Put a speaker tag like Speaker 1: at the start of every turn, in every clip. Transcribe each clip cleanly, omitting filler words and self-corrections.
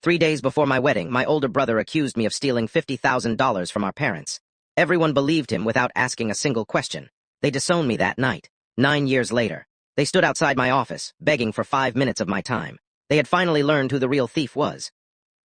Speaker 1: 3 days before my wedding, my older brother accused me of stealing $50,000 from our parents. Everyone believed him without asking a single question. They disowned me that night. 9 years later, they stood outside my office, begging for 5 minutes of my time. They had finally learned who the real thief was.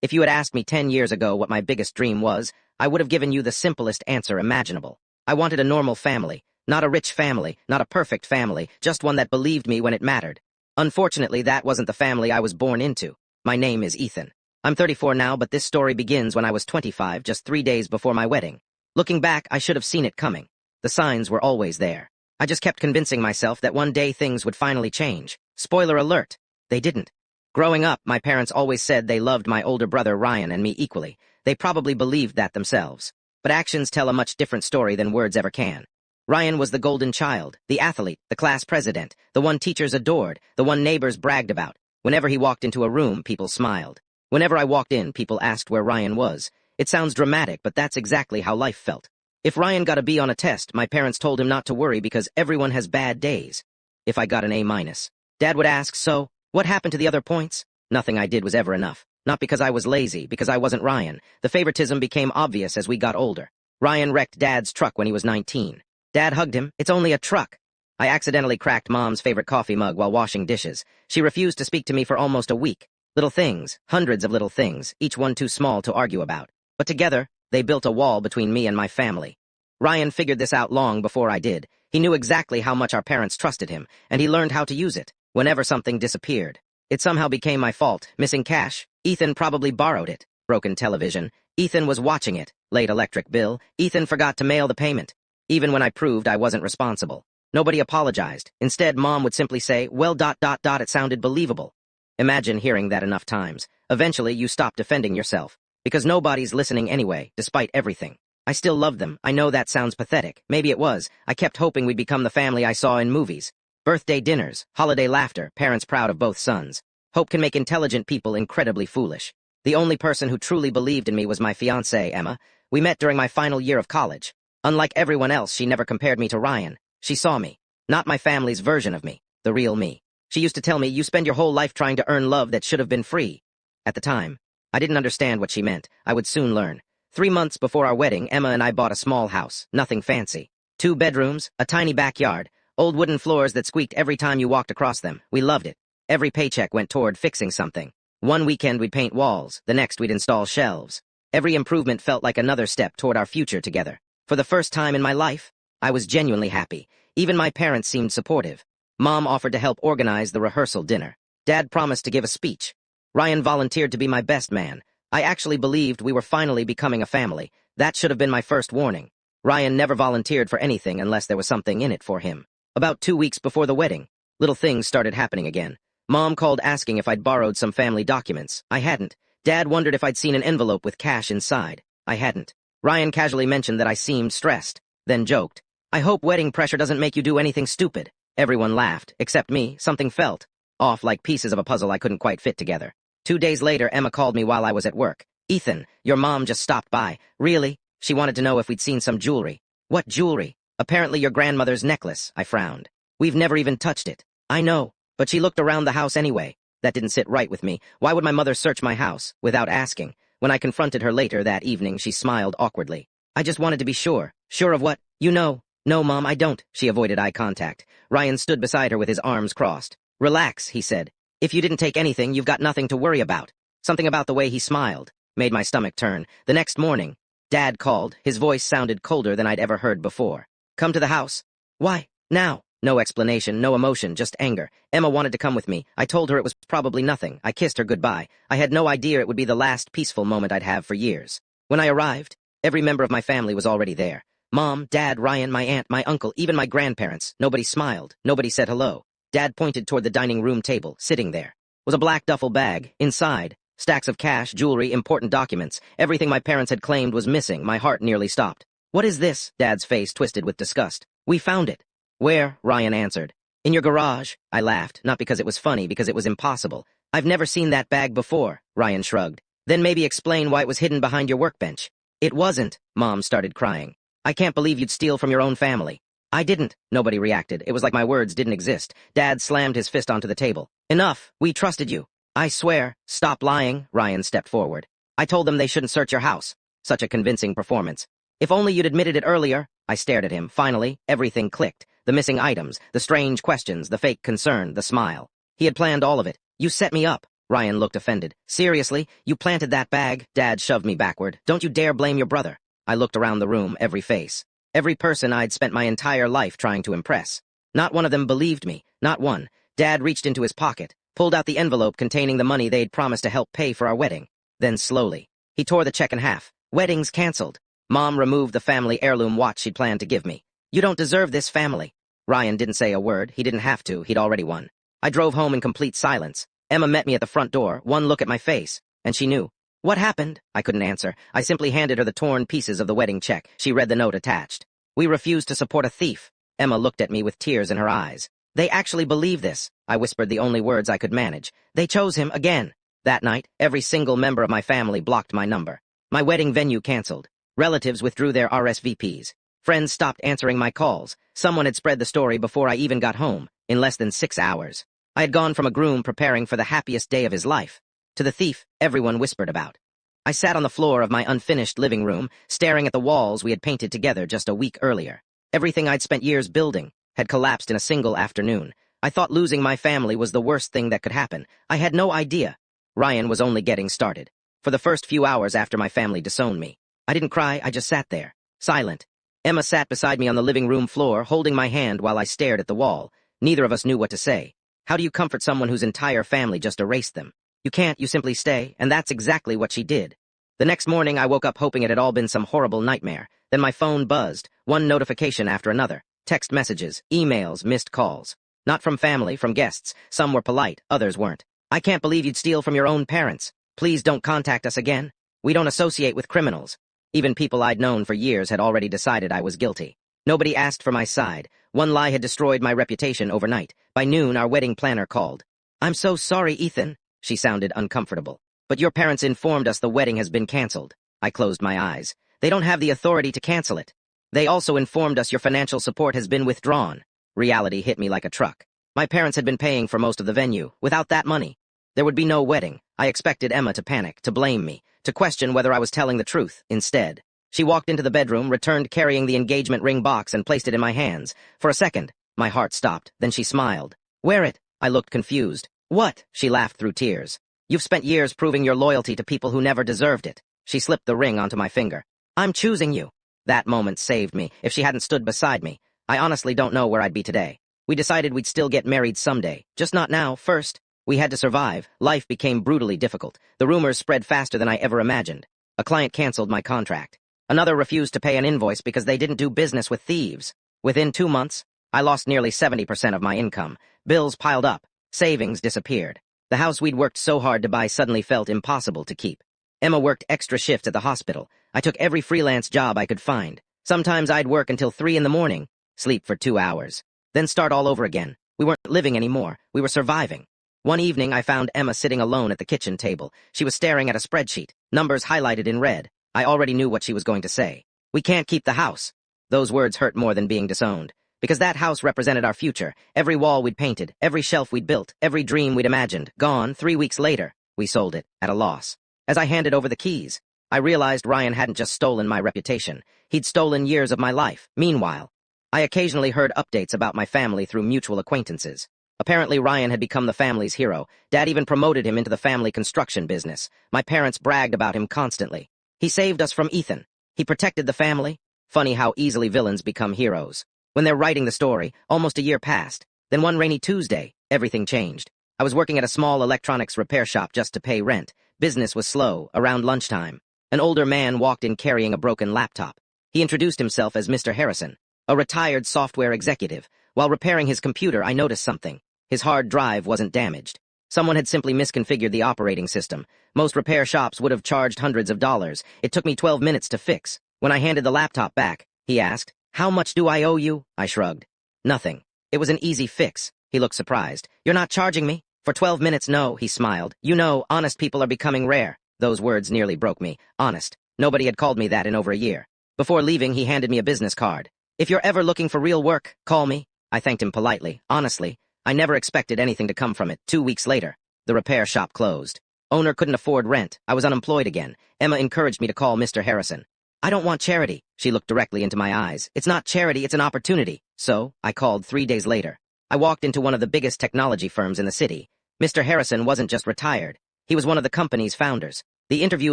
Speaker 1: If you had asked me 10 years ago what my biggest dream was, I would have given you the simplest answer imaginable. I wanted a normal family, not a rich family, not a perfect family, just one that believed me when it mattered. Unfortunately, that wasn't the family I was born into. My name is Ethan. I'm 34 now, but this story begins when I was 25, just 3 days before my wedding. Looking back, I should have seen it coming. The signs were always there. I just kept convincing myself that one day things would finally change. Spoiler alert, they didn't. Growing up, my parents always said they loved my older brother Ryan and me equally. They probably believed that themselves. But actions tell a much different story than words ever can. Ryan was the golden child, the athlete, the class president, the one teachers adored, the one neighbors bragged about. Whenever he walked into a room, people smiled. Whenever I walked in, people asked where Ryan was. It sounds dramatic, but that's exactly how life felt. If Ryan got a B on a test, my parents told him not to worry because everyone has bad days. If I got an A-, Dad would ask, so, what happened to the other points? Nothing I did was ever enough. Not because I was lazy, because I wasn't Ryan. The favoritism became obvious as we got older. Ryan wrecked Dad's truck when he was 19. Dad hugged him. It's only a truck. I accidentally cracked Mom's favorite coffee mug while washing dishes. She refused to speak to me for almost a week. Little things, hundreds of little things, each one too small to argue about. But together, they built a wall between me and my family. Ryan figured this out long before I did. He knew exactly how much our parents trusted him, and he learned how to use it whenever something disappeared. It somehow became my fault. Missing cash. Ethan probably borrowed it. Broken television. Ethan was watching it. Late electric bill. Ethan forgot to mail the payment. Even when I proved I wasn't responsible. Nobody apologized. Instead, Mom would simply say, well, it sounded believable. Imagine hearing that enough times. Eventually, you stop defending yourself. Because nobody's listening anyway, despite everything. I still love them. I know that sounds pathetic. Maybe it was. I kept hoping we'd become the family I saw in movies. Birthday dinners, holiday laughter, parents proud of both sons. Hope can make intelligent people incredibly foolish. The only person who truly believed in me was my fiancée, Emma. We met during my final year of college. Unlike everyone else, she never compared me to Ryan. She saw me. Not my family's version of me. The real me. She used to tell me, you spend your whole life trying to earn love that should have been free. At the time, I didn't understand what she meant. I would soon learn. 3 months before our wedding, Emma and I bought a small house. Nothing fancy. 2 bedrooms, a tiny backyard, old wooden floors that squeaked every time you walked across them. We loved it. Every paycheck went toward fixing something. One weekend we'd paint walls, the next we'd install shelves. Every improvement felt like another step toward our future together. For the first time in my life, I was genuinely happy. Even my parents seemed supportive. Mom offered to help organize the rehearsal dinner. Dad promised to give a speech. Ryan volunteered to be my best man. I actually believed we were finally becoming a family. That should have been my first warning. Ryan never volunteered for anything unless there was something in it for him. About 2 weeks before the wedding, little things started happening again. Mom called asking if I'd borrowed some family documents. I hadn't. Dad wondered if I'd seen an envelope with cash inside. I hadn't. Ryan casually mentioned that I seemed stressed, then joked, I hope wedding pressure doesn't make you do anything stupid. Everyone laughed, except me. Something felt off, like pieces of a puzzle I couldn't quite fit together. 2 days later, Emma called me while I was at work. Ethan, your mom just stopped by. Really? She wanted to know if we'd seen some jewelry. What jewelry? Apparently your grandmother's necklace, I frowned. We've never even touched it. I know, but she looked around the house anyway. That didn't sit right with me. Why would my mother search my house, without asking? When I confronted her later that evening, she smiled awkwardly. I just wanted to be sure. Sure of what? You know. No, Mom, I don't. She avoided eye contact. Ryan stood beside her with his arms crossed. Relax, he said. If you didn't take anything, you've got nothing to worry about. Something about the way he smiled made my stomach turn. The next morning, Dad called. His voice sounded colder than I'd ever heard before. Come to the house. Why? Now? No explanation, no emotion, just anger. Emma wanted to come with me. I told her it was probably nothing. I kissed her goodbye. I had no idea it would be the last peaceful moment I'd have for years. When I arrived, every member of my family was already there. Mom, Dad, Ryan, my aunt, my uncle, even my grandparents. Nobody smiled. Nobody said hello. Dad pointed toward the dining room table. Sitting there was a black duffel bag. Inside, stacks of cash, jewelry, important documents. Everything my parents had claimed was missing. My heart nearly stopped. What is this? Dad's face twisted with disgust. We found it. Where? Ryan answered. In your garage. I laughed, not because it was funny, because it was impossible. I've never seen that bag before, Ryan shrugged. Then maybe explain why it was hidden behind your workbench. It wasn't. Mom started crying. I can't believe you'd steal from your own family. I didn't. Nobody reacted. It was like my words didn't exist. Dad slammed his fist onto the table. Enough. We trusted you. I swear, stop lying, Ryan stepped forward. I told them they shouldn't search your house. Such a convincing performance. If only you'd admitted it earlier. I stared at him. Finally, everything clicked. The missing items, the strange questions, the fake concern, the smile. He had planned all of it. You set me up. Ryan looked offended. Seriously? You planted that bag? Dad shoved me backward. Don't you dare blame your brother. I looked around the room, every face. Every person I'd spent my entire life trying to impress. Not one of them believed me. Not one. Dad reached into his pocket, pulled out the envelope containing the money they'd promised to help pay for our wedding. Then slowly, he tore the check in half. Wedding's canceled. Mom removed the family heirloom watch she'd planned to give me. You don't deserve this family. Ryan didn't say a word. He didn't have to. He'd already won. I drove home in complete silence. Emma met me at the front door, one look at my face, and she knew. What happened? I couldn't answer. I simply handed her the torn pieces of the wedding check. She read the note attached. We refuse to support a thief. Emma looked at me with tears in her eyes. They actually believe this. I whispered the only words I could manage. They chose him again. That night, every single member of my family blocked my number. My wedding venue canceled. Relatives withdrew their RSVPs. Friends stopped answering my calls. Someone had spread the story before I even got home, in less than 6 hours. I had gone from a groom preparing for the happiest day of his life to the thief everyone whispered about. I sat on the floor of my unfinished living room, staring at the walls we had painted together just a week earlier. Everything I'd spent years building had collapsed in a single afternoon. I thought losing my family was the worst thing that could happen. I had no idea. Ryan was only getting started. For the first few hours after my family disowned me, I didn't cry, I just sat there, silent. Emma sat beside me on the living room floor, holding my hand while I stared at the wall. Neither of us knew what to say. How do you comfort someone whose entire family just erased them? You can't, you simply stay, and that's exactly what she did. The next morning, I woke up hoping it had all been some horrible nightmare. Then my phone buzzed, one notification after another. Text messages, emails, missed calls. Not from family, from guests. Some were polite, others weren't. I can't believe you'd steal from your own parents. Please don't contact us again. We don't associate with criminals. Even people I'd known for years had already decided I was guilty. Nobody asked for my side. One lie had destroyed my reputation overnight. By noon, our wedding planner called. I'm so sorry, Ethan. She sounded uncomfortable. But your parents informed us the wedding has been canceled. I closed my eyes. They don't have the authority to cancel it. They also informed us your financial support has been withdrawn. Reality hit me like a truck. My parents had been paying for most of the venue. Without that money, there would be no wedding. I expected Emma to panic, to blame me, to question whether I was telling the truth. Instead, she walked into the bedroom, returned carrying the engagement ring box, and placed it in my hands. For a second, my heart stopped. Then she smiled. Wear it. I looked confused. What? She laughed through tears. You've spent years proving your loyalty to people who never deserved it. She slipped the ring onto my finger. I'm choosing you. That moment saved me. If she hadn't stood beside me, I honestly don't know where I'd be today. We decided we'd still get married someday. Just not now. First, we had to survive. Life became brutally difficult. The rumors spread faster than I ever imagined. A client canceled my contract. Another refused to pay an invoice because they didn't do business with thieves. Within 2 months, I lost nearly 70% of my income. Bills piled up. Savings disappeared. The house we'd worked so hard to buy suddenly felt impossible to keep. Emma worked extra shifts at the hospital. I took every freelance job I could find. Sometimes I'd work until 3 in the morning, sleep for 2 hours, then start all over again. We weren't living anymore. We were surviving. One evening, I found Emma sitting alone at the kitchen table. She was staring at a spreadsheet, numbers highlighted in red. I already knew what she was going to say. We can't keep the house. Those words hurt more than being disowned. Because that house represented our future. Every wall we'd painted, every shelf we'd built, every dream we'd imagined. Gone. 3 weeks later, we sold it, at a loss. As I handed over the keys, I realized Ryan hadn't just stolen my reputation. He'd stolen years of my life. Meanwhile, I occasionally heard updates about my family through mutual acquaintances. Apparently, Ryan had become the family's hero. Dad even promoted him into the family construction business. My parents bragged about him constantly. He saved us from Ethan. He protected the family. Funny how easily villains become heroes. When they're writing the story, almost a year passed. Then one rainy Tuesday, everything changed. I was working at a small electronics repair shop just to pay rent. Business was slow. Around lunchtime, an older man walked in carrying a broken laptop. He introduced himself as Mr. Harrison, a retired software executive. While repairing his computer, I noticed something. His hard drive wasn't damaged. Someone had simply misconfigured the operating system. Most repair shops would have charged hundreds of dollars. It took me 12 minutes to fix. When I handed the laptop back, he asked, "How much do I owe you?" I shrugged. "Nothing. It was an easy fix." He looked surprised. "You're not charging me?" "For 12 minutes, no," he smiled. "You know, honest people are becoming rare." Those words nearly broke me. Honest. Nobody had called me that in over a year. Before leaving, he handed me a business card. "If you're ever looking for real work, call me." I thanked him politely. Honestly, I never expected anything to come from it. 2 weeks later, The repair shop closed. Owner couldn't afford rent. I was unemployed again. Emma encouraged me to call Mr. Harrison. I don't want charity. She looked directly into my eyes. It's not charity, it's an opportunity. So, I called 3 days later. I walked into one of the biggest technology firms in the city. Mr. Harrison wasn't just retired. He was one of the company's founders. The interview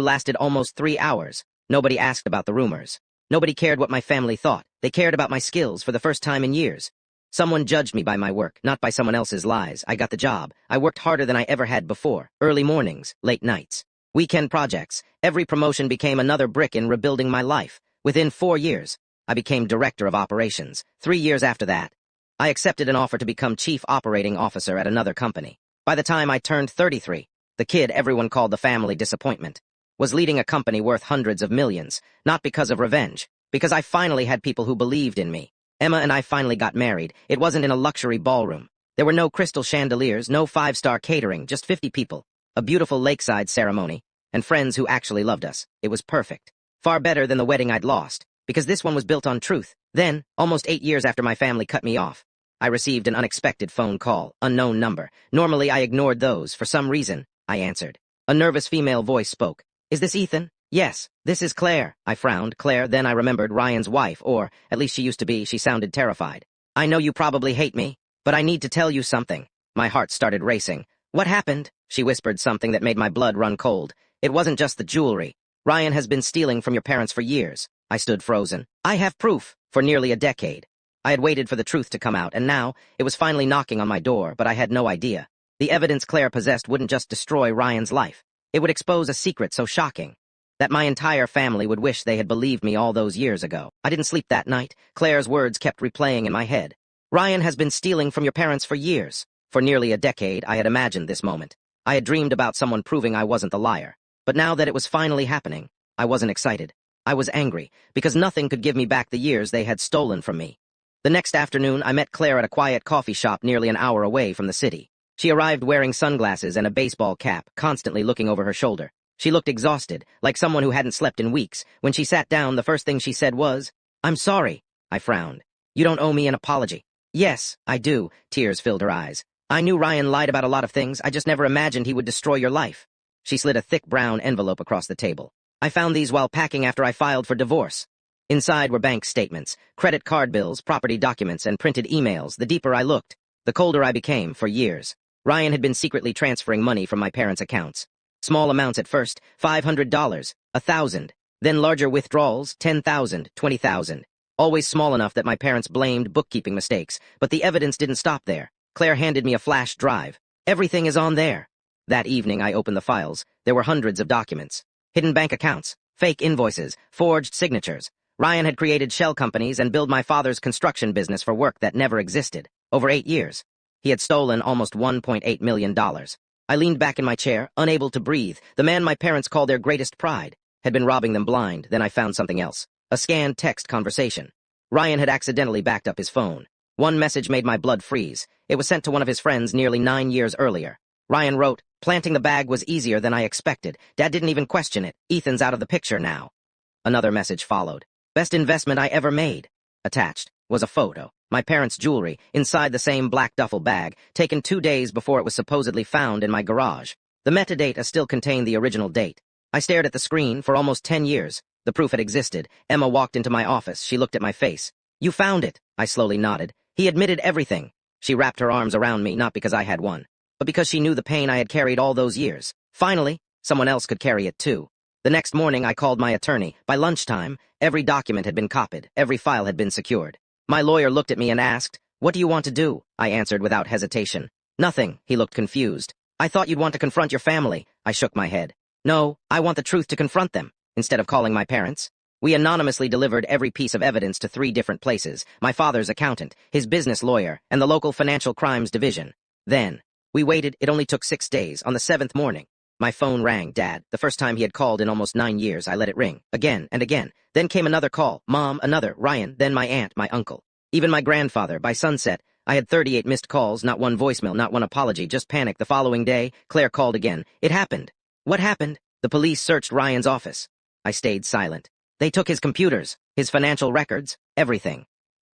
Speaker 1: lasted almost 3 hours. Nobody asked about the rumors. Nobody cared what my family thought. They cared about my skills for the first time in years. Someone judged me by my work, not by someone else's lies. I got the job. I worked harder than I ever had before. Early mornings, late nights, weekend projects. Every promotion became another brick in rebuilding my life. Within 4 years, I became director of operations. 3 years after that, I accepted an offer to become chief operating officer at another company. By the time I turned 33, the kid everyone called the family disappointment was leading a company worth hundreds of millions, not because of revenge, because I finally had people who believed in me. Emma and I finally got married. It wasn't in a luxury ballroom. There were no crystal chandeliers, no 5-star catering, just 50 people, a beautiful lakeside ceremony, and friends who actually loved us. It was perfect. Far better than the wedding I'd lost, because this one was built on truth. Then, almost 8 years after my family cut me off, I received an unexpected phone call, unknown number. Normally, I ignored those. For some reason, I answered. A nervous female voice spoke. Is this Ethan? Yes, this is Claire. I frowned. Claire, then I remembered Ryan's wife, or at least she used to be. She sounded terrified. I know you probably hate me, but I need to tell you something. My heart started racing. What happened? She whispered something that made my blood run cold. It wasn't just the jewelry. Ryan has been stealing from your parents for years. I stood frozen. I have proof. For nearly a decade. I had waited for the truth to come out, and now it was finally knocking on my door, but I had no idea. The evidence Claire possessed wouldn't just destroy Ryan's life. It would expose a secret so shocking that my entire family would wish they had believed me all those years ago. I didn't sleep that night. Claire's words kept replaying in my head. Ryan has been stealing from your parents for years. For nearly a decade, I had imagined this moment. I had dreamed about someone proving I wasn't the liar. But now that it was finally happening, I wasn't excited. I was angry, because nothing could give me back the years they had stolen from me. The next afternoon, I met Claire at a quiet coffee shop nearly an hour away from the city. She arrived wearing sunglasses and a baseball cap, constantly looking over her shoulder. She looked exhausted, like someone who hadn't slept in weeks. When she sat down, the first thing she said was, "I'm sorry." I frowned. "You don't owe me an apology." "Yes, I do." Tears filled her eyes. "I knew Ryan lied about a lot of things. I just never imagined he would destroy your life." She slid a thick brown envelope across the table. "I found these while packing after I filed for divorce." Inside were bank statements, credit card bills, property documents, and printed emails. The deeper I looked, the colder I became. For years, Ryan had been secretly transferring money from my parents' accounts. Small amounts at first, $500, $1,000, then larger withdrawals, $10,000, $20,000. Always small enough that my parents blamed bookkeeping mistakes, but the evidence didn't stop there. Claire handed me a flash drive. Everything is on there. That evening I opened the files. There were hundreds of documents. Hidden bank accounts, fake invoices, forged signatures. Ryan had created shell companies and billed my father's construction business for work that never existed. Over 8 years, he had stolen almost $1.8 million. I leaned back in my chair, unable to breathe. The man my parents called their greatest pride had been robbing them blind. Then I found something else. A scanned text conversation. Ryan had accidentally backed up his phone. One message made my blood freeze. It was sent to one of his friends nearly 9 years earlier. Ryan wrote, "Planting the bag was easier than I expected. Dad didn't even question it. Ethan's out of the picture now." Another message followed. "Best investment I ever made." Attached was a photo. My parents' jewelry, inside the same black duffel bag, taken 2 days before it was supposedly found in my garage. The metadata still contained the original date. I stared at the screen for almost 10 years. The proof had existed. Emma walked into my office. She looked at my face. "You found it." I slowly nodded. He admitted everything. She wrapped her arms around me, not because I had one, but because she knew the pain I had carried all those years. Finally, someone else could carry it too. The next morning, I called my attorney. By lunchtime, every document had been copied. Every file had been secured. My lawyer looked at me and asked, "What do you want to do?" I answered without hesitation. "Nothing." He looked confused. "I thought you'd want to confront your family." I shook my head. "No, I want the truth to confront them, instead of calling my parents." We anonymously delivered every piece of evidence to 3 different places: my father's accountant, his business lawyer, and the local financial crimes division. Then, we waited. It only took 6 days. On the 7th morning, my phone rang. Dad. The first time he had called in almost 9 years. I let it ring. Again and again. Then came another call. Mom, another. Ryan. Then my aunt, my uncle. Even my grandfather. By sunset, I had 38 missed calls, not one voicemail, not one apology, just panic. The following day, Claire called again. It happened. What happened? The police searched Ryan's office. I stayed silent. They took his computers, his financial records, everything.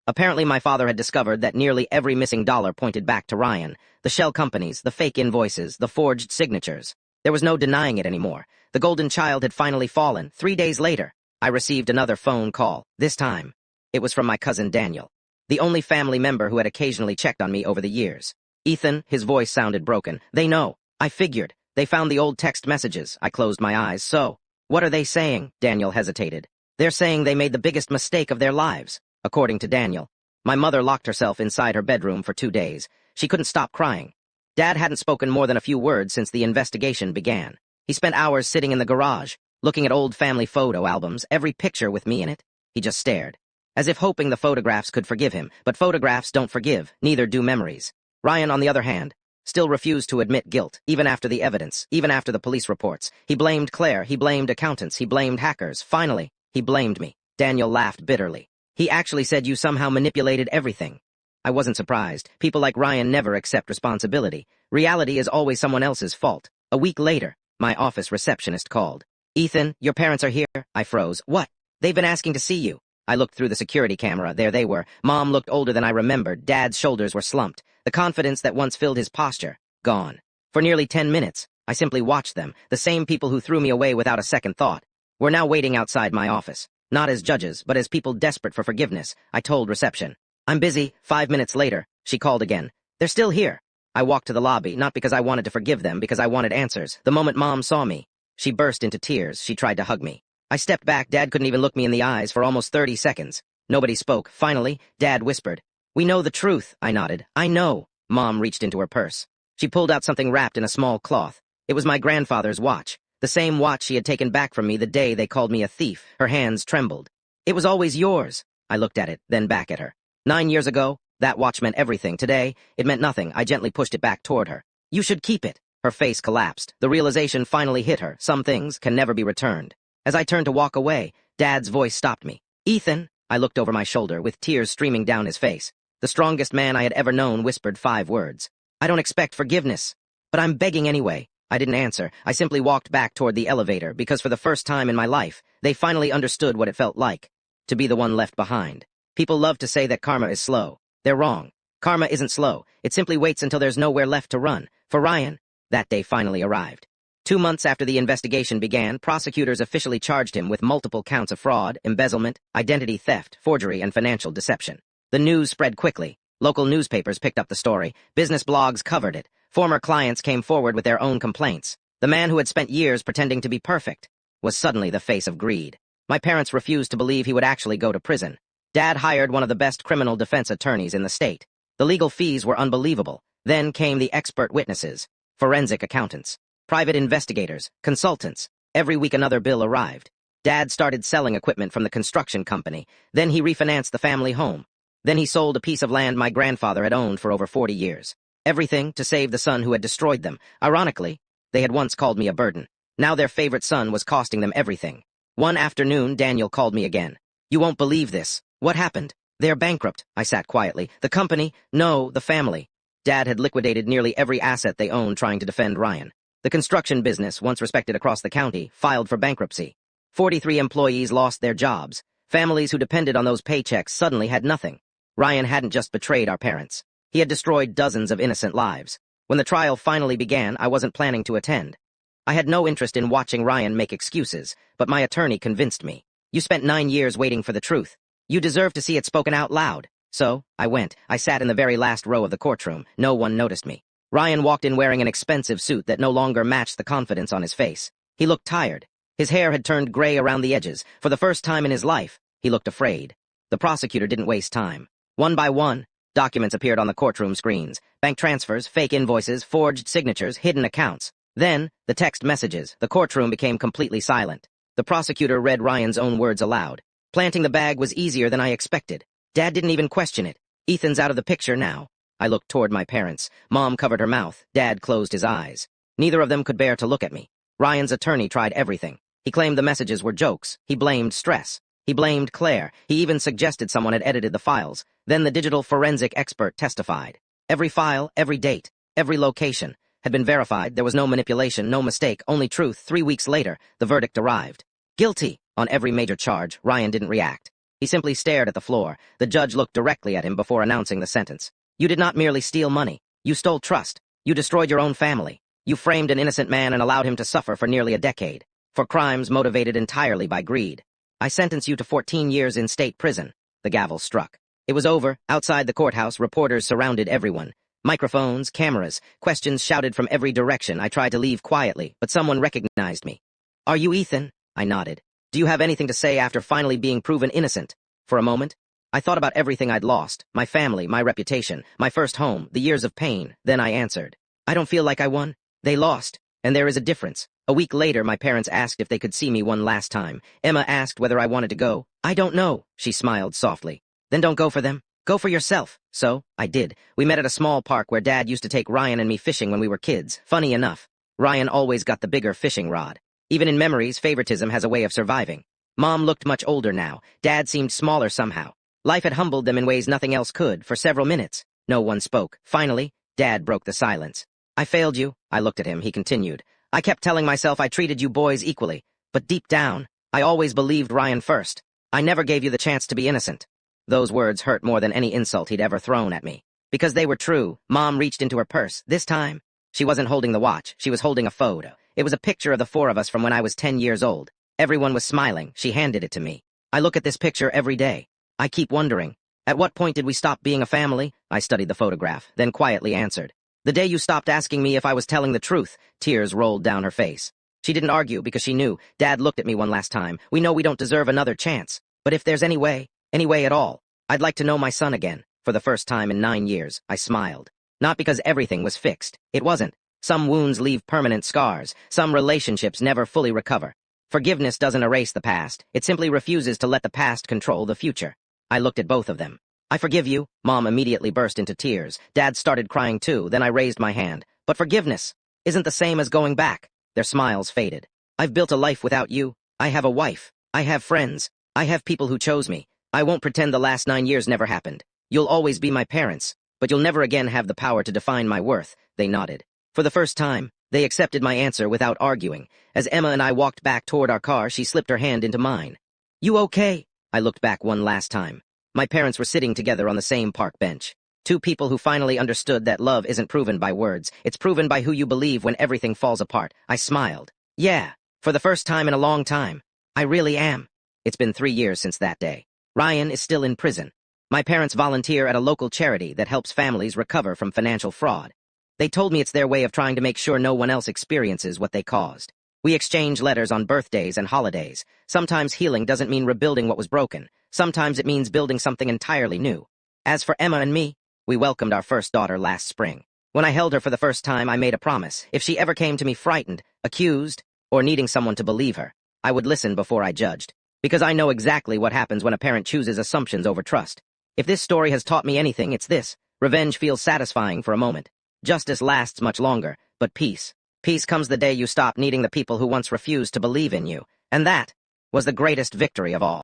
Speaker 1: Apparently my father had discovered that nearly every missing dollar pointed back to Ryan. The shell companies, the fake invoices, the forged signatures. There was no denying it anymore. The golden child had finally fallen. 3 days later, I received another phone call. This time, it was from my cousin Daniel, the only family member who had occasionally checked on me over the years. Ethan, his voice sounded broken. They know. I figured. They found the old text messages. I closed my eyes. So, what are they saying? Daniel hesitated. They're saying they made the biggest mistake of their lives. According to Daniel, my mother locked herself inside her bedroom for 2 days. She couldn't stop crying. Dad hadn't spoken more than a few words since the investigation began. He spent hours sitting in the garage, looking at old family photo albums, every picture with me in it. He just stared, as if hoping the photographs could forgive him. But photographs don't forgive, neither do memories. Ryan, on the other hand, still refused to admit guilt, even after the evidence, even after the police reports. He blamed Claire, he blamed accountants, he blamed hackers. Finally, he blamed me. Daniel laughed bitterly. He actually said you somehow manipulated everything. I wasn't surprised. People like Ryan never accept responsibility. Reality is always someone else's fault. A week later, my office receptionist called. Ethan, your parents are here. I froze. What? They've been asking to see you. I looked through the security camera. There they were. Mom looked older than I remembered. Dad's shoulders were slumped. The confidence that once filled his posture, gone. For nearly 10 minutes, I simply watched them, the same people who threw me away without a second thought. Were now waiting outside my office. Not as judges, but as people desperate for forgiveness. I told reception. I'm busy. 5 minutes later, she called again. They're still here. I walked to the lobby, not because I wanted to forgive them, because I wanted answers. The moment Mom saw me, she burst into tears. She tried to hug me. I stepped back. Dad couldn't even look me in the eyes for almost 30 seconds. Nobody spoke. Finally, Dad whispered. We know the truth. I nodded. I know. Mom reached into her purse. She pulled out something wrapped in a small cloth. It was my grandfather's watch. The same watch she had taken back from me the day they called me a thief. Her hands trembled. It was always yours. I looked at it, then back at her. 9 years ago, that watch meant everything. Today, it meant nothing. I gently pushed it back toward her. You should keep it. Her face collapsed. The realization finally hit her. Some things can never be returned. As I turned to walk away, Dad's voice stopped me. Ethan! I looked over my shoulder, with tears streaming down his face. The strongest man I had ever known whispered 5 words. I don't expect forgiveness, but I'm begging anyway. I didn't answer. I simply walked back toward the elevator, because for the first time in my life, they finally understood what it felt like to be the one left behind. People love to say that karma is slow. They're wrong. Karma isn't slow. It simply waits until there's nowhere left to run. For Ryan, that day finally arrived. 2 months after the investigation began, prosecutors officially charged him with multiple counts of fraud, embezzlement, identity theft, forgery, and financial deception. The news spread quickly. Local newspapers picked up the story. Business blogs covered it. Former clients came forward with their own complaints. The man who had spent years pretending to be perfect was suddenly the face of greed. My parents refused to believe he would actually go to prison. Dad hired one of the best criminal defense attorneys in the state. The legal fees were unbelievable. Then came the expert witnesses, forensic accountants, private investigators, consultants. Every week another bill arrived. Dad started selling equipment from the construction company. Then he refinanced the family home. Then he sold a piece of land my grandfather had owned for over 40 years. Everything to save the son who had destroyed them. Ironically, they had once called me a burden. Now their favorite son was costing them everything. One afternoon, Daniel called me again. You won't believe this. What happened? They're bankrupt. I sat quietly. The company? No, the family. Dad had liquidated nearly every asset they owned trying to defend Ryan. The construction business, once respected across the county, filed for bankruptcy. 43 employees lost their jobs. Families who depended on those paychecks suddenly had nothing. Ryan hadn't just betrayed our parents. He had destroyed dozens of innocent lives. When the trial finally began, I wasn't planning to attend. I had no interest in watching Ryan make excuses, but my attorney convinced me. You spent 9 years waiting for the truth. You deserve to see it spoken out loud. So, I went. I sat in the very last row of the courtroom. No one noticed me. Ryan walked in wearing an expensive suit that no longer matched the confidence on his face. He looked tired. His hair had turned gray around the edges. For the first time in his life, he looked afraid. The prosecutor didn't waste time. One by one, documents appeared on the courtroom screens. Bank transfers, fake invoices, forged signatures, hidden accounts. Then, the text messages. The courtroom became completely silent. The prosecutor read Ryan's own words aloud. Planting the bag was easier than I expected. Dad didn't even question it. Ethan's out of the picture now. I looked toward my parents. Mom covered her mouth. Dad closed his eyes. Neither of them could bear to look at me. Ryan's attorney tried everything. He claimed the messages were jokes. He blamed stress. He blamed Claire. He even suggested someone had edited the files. Then the digital forensic expert testified. Every file, every date, every location had been verified. There was no manipulation, no mistake, only truth. 3 weeks later, the verdict arrived. Guilty. On every major charge, Ryan didn't react. He simply stared at the floor. The judge looked directly at him before announcing the sentence. You did not merely steal money. You stole trust. You destroyed your own family. You framed an innocent man and allowed him to suffer for nearly a decade, for crimes motivated entirely by greed. I sentence you to 14 years in state prison. The gavel struck. It was over. Outside the courthouse, reporters surrounded everyone. Microphones, cameras, questions shouted from every direction. I tried to leave quietly, but someone recognized me. Are you Ethan? I nodded. Do you have anything to say after finally being proven innocent? For a moment, I thought about everything I'd lost, my family, my reputation, my first home, the years of pain. Then I answered. I don't feel like I won. They lost, and there is a difference. A week later, my parents asked if they could see me one last time. Emma asked whether I wanted to go. I don't know, she smiled softly. Then don't go for them. Go for yourself. So, I did. We met at a small park where Dad used to take Ryan and me fishing when we were kids. Funny enough, Ryan always got the bigger fishing rod. Even in memories, favoritism has a way of surviving. Mom looked much older now. Dad seemed smaller somehow. Life had humbled them in ways nothing else could. For several minutes, no one spoke. Finally, Dad broke the silence. I failed you. I looked at him. He continued. I kept telling myself I treated you boys equally. But deep down, I always believed Ryan first. I never gave you the chance to be innocent. Those words hurt more than any insult he'd ever thrown at me. Because they were true, Mom reached into her purse. This time, she wasn't holding the watch. She was holding a photo. It was a picture of the four of us from when I was 10 years old. Everyone was smiling. She handed it to me. I look at this picture every day. I keep wondering, at what point did we stop being a family? I studied the photograph, then quietly answered. The day you stopped asking me if I was telling the truth. Tears rolled down her face. She didn't argue because she knew. Dad looked at me one last time. We know we don't deserve another chance. But if there's any way at all, I'd like to know my son again. For the first time in 9 years, I smiled. Not because everything was fixed. It wasn't. Some wounds leave permanent scars. Some relationships never fully recover. Forgiveness doesn't erase the past. It simply refuses to let the past control the future. I looked at both of them. I forgive you. Mom immediately burst into tears. Dad started crying too. Then I raised my hand. But forgiveness isn't the same as going back. Their smiles faded. I've built a life without you. I have a wife. I have friends. I have people who chose me. I won't pretend the last 9 years never happened. You'll always be my parents, but you'll never again have the power to define my worth. They nodded. For the first time, they accepted my answer without arguing. As Emma and I walked back toward our car, she slipped her hand into mine. You okay? I looked back one last time. My parents were sitting together on the same park bench. Two people who finally understood that love isn't proven by words. It's proven by who you believe when everything falls apart. I smiled. Yeah, for the first time in a long time. I really am. It's been 3 years since that day. Ryan is still in prison. My parents volunteer at a local charity that helps families recover from financial fraud. They told me it's their way of trying to make sure no one else experiences what they caused. We exchange letters on birthdays and holidays. Sometimes healing doesn't mean rebuilding what was broken. Sometimes it means building something entirely new. As for Emma and me, we welcomed our first daughter last spring. When I held her for the first time, I made a promise. If she ever came to me frightened, accused, or needing someone to believe her, I would listen before I judged. Because I know exactly what happens when a parent chooses assumptions over trust. If this story has taught me anything, it's this. Revenge feels satisfying for a moment. Justice lasts much longer, but peace. Peace comes the day you stop needing the people who once refused to believe in you. And that was the greatest victory of all.